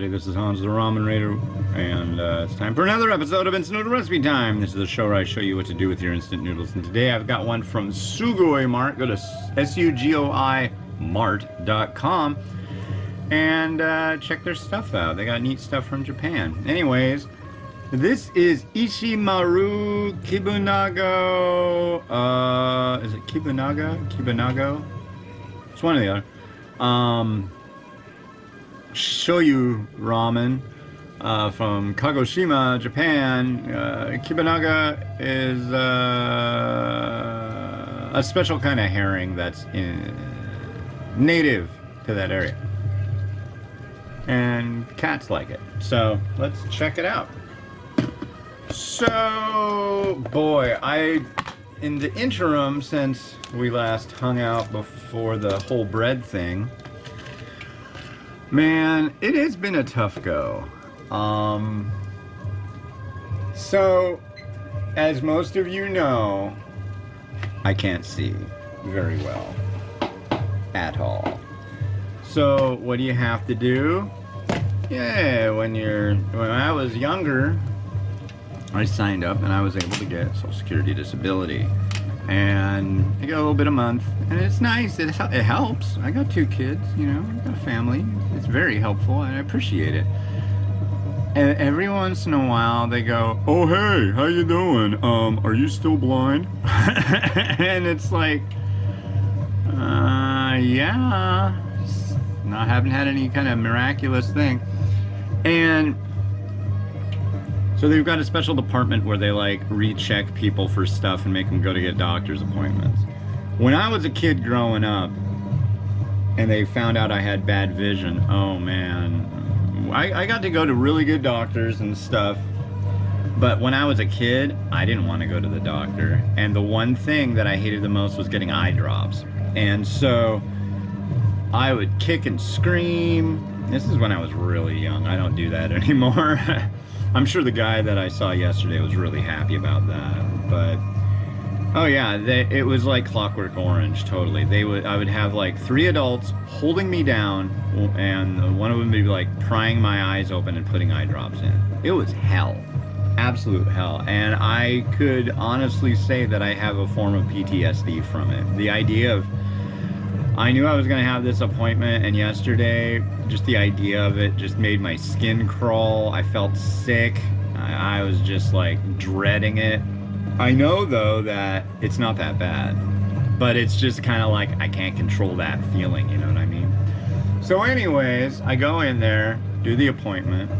everybody. This is Hans the Ramen Raider, and it's time for another episode of Instant Noodle Recipe Time. This is the show where I show you what to do with your instant noodles, and today I've got one from Sugoi Mart. Go to SUGOI Mart.com and check their stuff out. They got neat stuff from Japan. Anyways, this is Ishimaru Kibinago. Is it Kibinago? Kibinago? It's one or the other. Shoyu ramen from Kagoshima, Japan. Kibinago is a special kind of herring that's native to that area. And cats like it. So let's check it out. So, boy, in the interim, since we last hung out before the whole bread thing, man, it has been a tough go. So, as most of you know, I can't see very well at all. So, what do you have to do? Yeah, when I was younger, I signed up and I was able to get Social Security disability. And I get a little bit a month, and it's nice. It helps. I got 2 kids, you know, I got a family. It's very helpful, and I appreciate it. And every once in a while, they go, "Oh, hey, how you doing? Are you still blind?" And it's like, yeah. I haven't had any kind of miraculous thing. And so they've got a special department where they like recheck people for stuff and make them go to get doctor's appointments. When I was a kid growing up and they found out I had bad vision, oh man, I got to go to really good doctors and stuff. But when I was a kid, I didn't want to go to the doctor. And the one thing that I hated the most was getting eye drops. And so I would kick and scream. This is when I was really young. I don't do that anymore. I'm sure the guy that I saw yesterday was really happy about that, but oh yeah, it was like Clockwork Orange, totally. I would have like 3 adults holding me down, and one of them would be like prying my eyes open and putting eye drops in. It was hell, absolute hell, and I could honestly say that I have a form of PTSD from it. The idea of, I knew I was going to have this appointment, and yesterday, just the idea of it just made my skin crawl. I felt sick. I was just like dreading it. I know though that it's not that bad, but it's just kind of like I can't control that feeling, you know what I mean? So anyways, I go in there, do the appointment,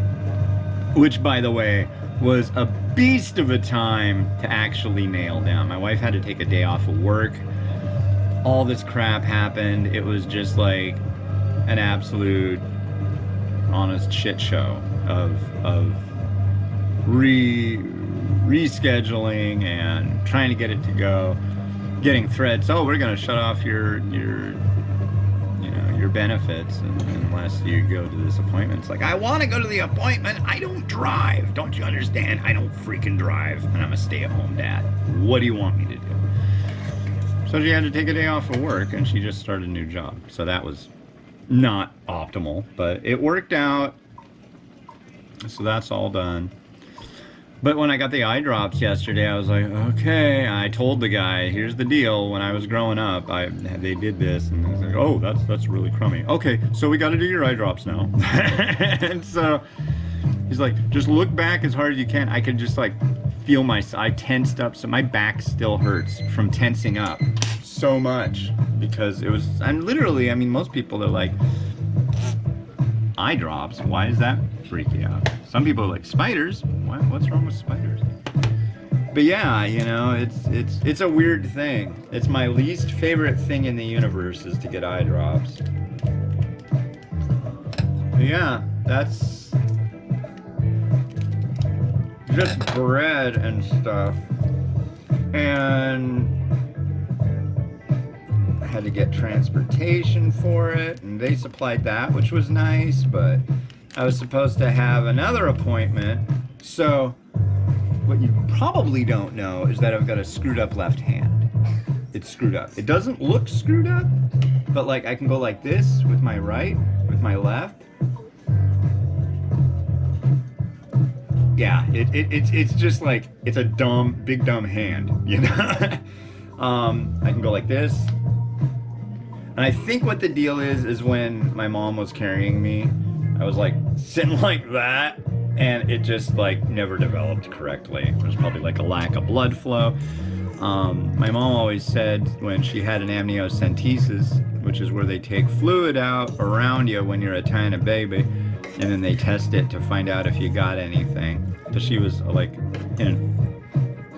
which by the way, was a beast of a time to actually nail down. My wife had to take a day off of work. All this crap happened. It was just like an absolute honest shit show of rescheduling and trying to get it to go, getting threats. Oh, we're gonna shut off your benefits unless you go to this appointment. It's like, I want to go to the appointment. I don't drive. Don't you understand? I don't freaking drive, and I'm a stay-at-home dad. What do you want me to do? So she had to take a day off of work, and she just started a new job. So that was not optimal, but it worked out. So that's all done. But when I got the eye drops yesterday, I was like, okay. I told the guy, here's the deal. When I was growing up, they did this, and I was like, oh, that's really crummy. Okay, so we got to do your eye drops now. And so he's like, just look back as hard as you can. I could just like feel I tensed up, so my back still hurts from tensing up so much because it was, I'm literally, I mean, most people are like, eye drops, why does that freak you out? Some people are like, spiders, what's wrong with spiders? But yeah, you know, it's a weird thing. It's my least favorite thing in the universe is to get eye drops. But yeah, that's just bread and stuff. And I had to get transportation for it, and they supplied that, which was nice, but I was supposed to have another appointment. So what you probably don't know is that I've got a screwed up left hand. It's screwed up. It doesn't look screwed up, but like I can go like this with my right, with my left. yeah, it's just like it's a big dumb hand, you know. I can go like this, and I think what the deal is when my mom was carrying me, I was like sitting like that, and it just like never developed correctly. There's probably like a lack of blood flow. My mom always said when she had an amniocentesis, which is where they take fluid out around you when you're a tiny baby, and then they test it to find out if you got anything. Because she was like,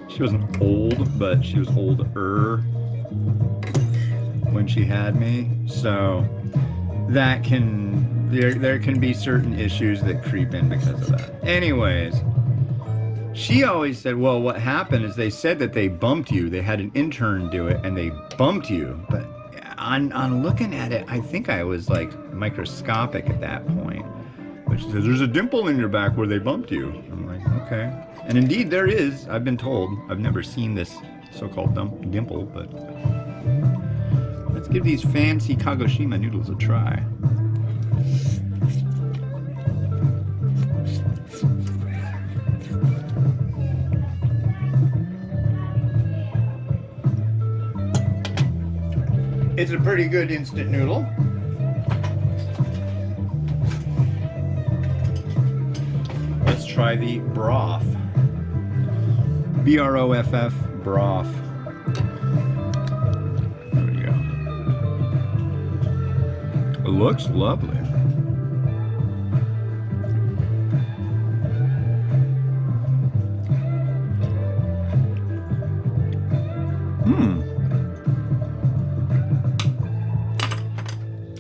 she wasn't old, but she was older when she had me. So that there can be certain issues that creep in because of that. Anyways. She always said, well, what happened is they said that they bumped you. They had an intern do it, and they bumped you. But on looking at it, I think I was like microscopic at that point. Which says, there's a dimple in your back where they bumped you. I'm like, okay. And indeed there is, I've been told. I've never seen this so-called dimple, but let's give these fancy Kagoshima noodles a try. It's a pretty good instant noodle. Let's try the broth. BROFF, broth. There we go. It looks lovely.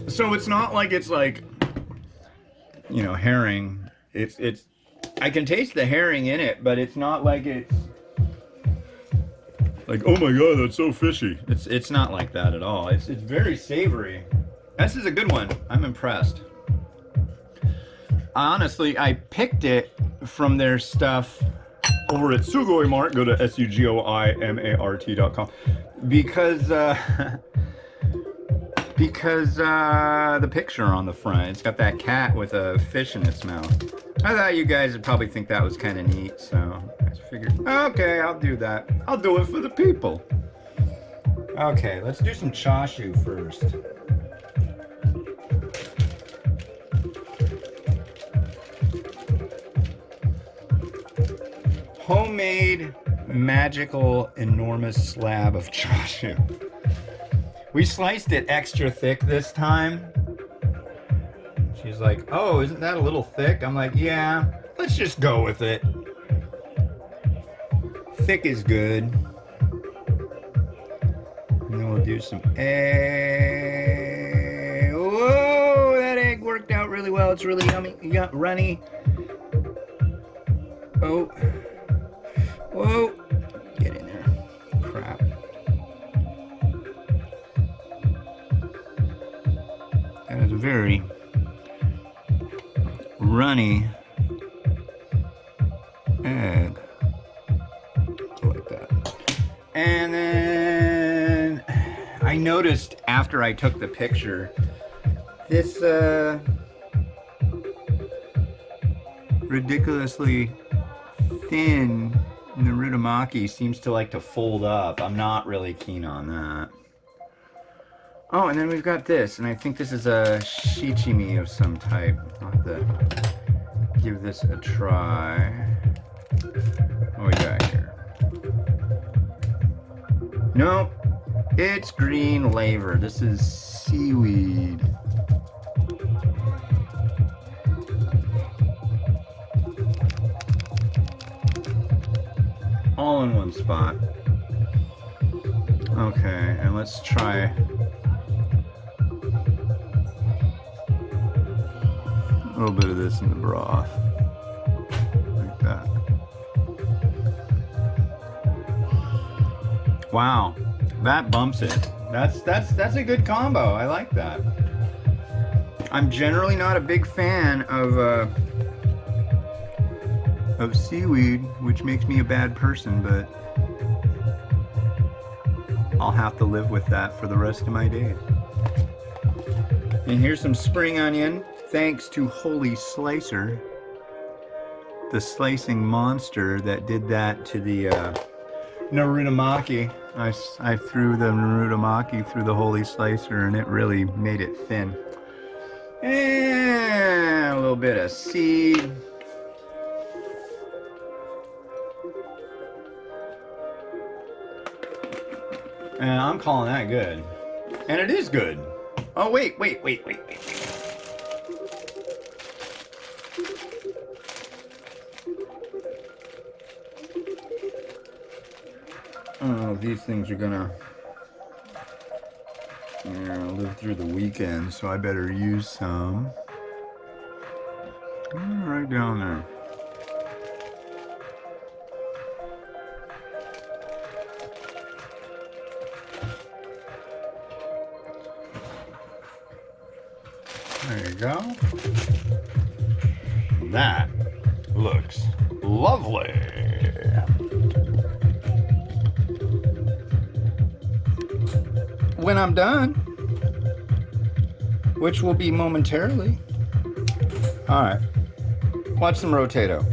So it's not like it's like, you know, herring. It's I can taste the herring in it, but it's not like it's like, oh my god, that's so fishy. It's not like that at all. It's very savory. This is a good one. I'm impressed. Honestly, I picked it from their stuff over at Sugoi Mart. Go to SUGOIMART.com because the picture on the front, it's got that cat with a fish in its mouth. I thought you guys would probably think that was kind of neat, so I figured, okay, I'll do that. I'll do it for the people. Okay, let's do some chashu first. Homemade, magical, enormous slab of chashu. We sliced it extra thick this time. She's like, oh, isn't that a little thick? I'm like, yeah, let's just go with it. Thick is good. And then we'll do some egg. Whoa, that egg worked out really well. It's really yummy, runny. Oh. Whoa. Get in there. Crap. That is a very runny egg. Like that. And then I noticed after I took the picture, this ridiculously thin Narutomaki seems to like to fold up. I'm not really keen on that. Oh, and then we've got this, and I think this is a shichimi of some type. I'll have to give this a try. What we got here? Nope, it's green laver. This is seaweed. All in one spot. Okay, and let's try a little bit of this in the broth. Like that. Wow, that bumps it. That's a good combo. I like that. I'm generally not a big fan of seaweed, which makes me a bad person, but I'll have to live with that for the rest of my days. And here's some spring onion, thanks to Holy Slicer. the slicing monster that did that to the Narutomaki. I threw the Narutomaki through the holy slicer and it really made it thin. And a little bit of seed. And I'm calling that good. And it is good. Oh, wait. Oh, these things are gonna live through the weekend, so I better use some. Right down there. There you go. That looks lovely. When I'm done, which will be momentarily. All right, watch some rotato.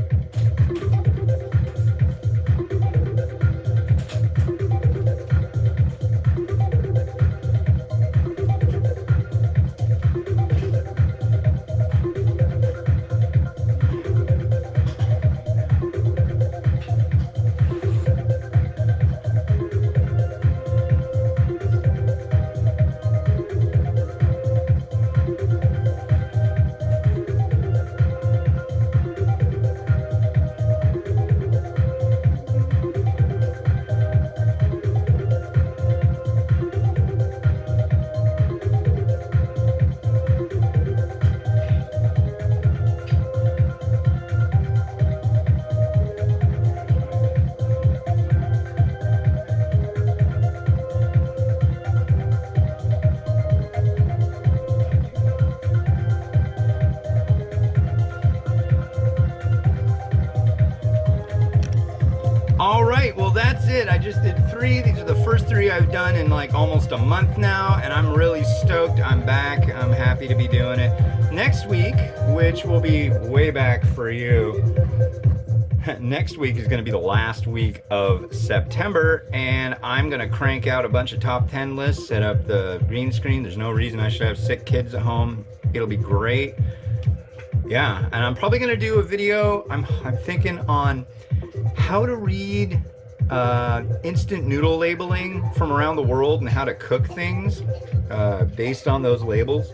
Alright, well that's it. I just did 3. These are the first 3 I've done in like almost a month now, and I'm really stoked. I'm back. I'm happy to be doing it. Next week, which will be way back for you, next week is going to be the last week of September, and I'm going to crank out a bunch of top 10 lists, set up the green screen. There's no reason I should have sick kids at home. It'll be great. Yeah, and I'm probably going to do a video, I'm thinking on how to read instant noodle labeling from around the world and how to cook things based on those labels,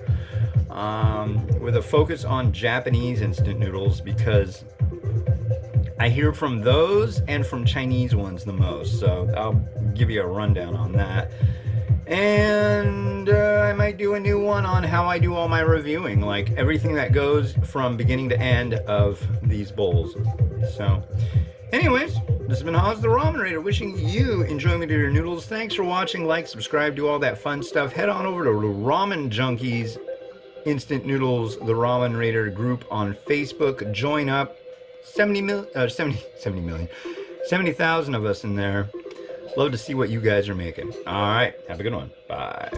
with a focus on Japanese instant noodles, because I hear from those and from Chinese ones the most. So I'll give you a rundown on that. And I might do a new one on how I do all my reviewing, like everything that goes from beginning to end of these bowls. So anyways, this has been Haas the Ramen Raider, wishing you enjoyment of your noodles. Thanks for watching. Like, subscribe, do all that fun stuff. Head on over to Ramen Junkies Instant Noodles, the Ramen Raider group on Facebook. Join up. 70,000 of us in there. Love to see what you guys are making. All right, have a good one. Bye.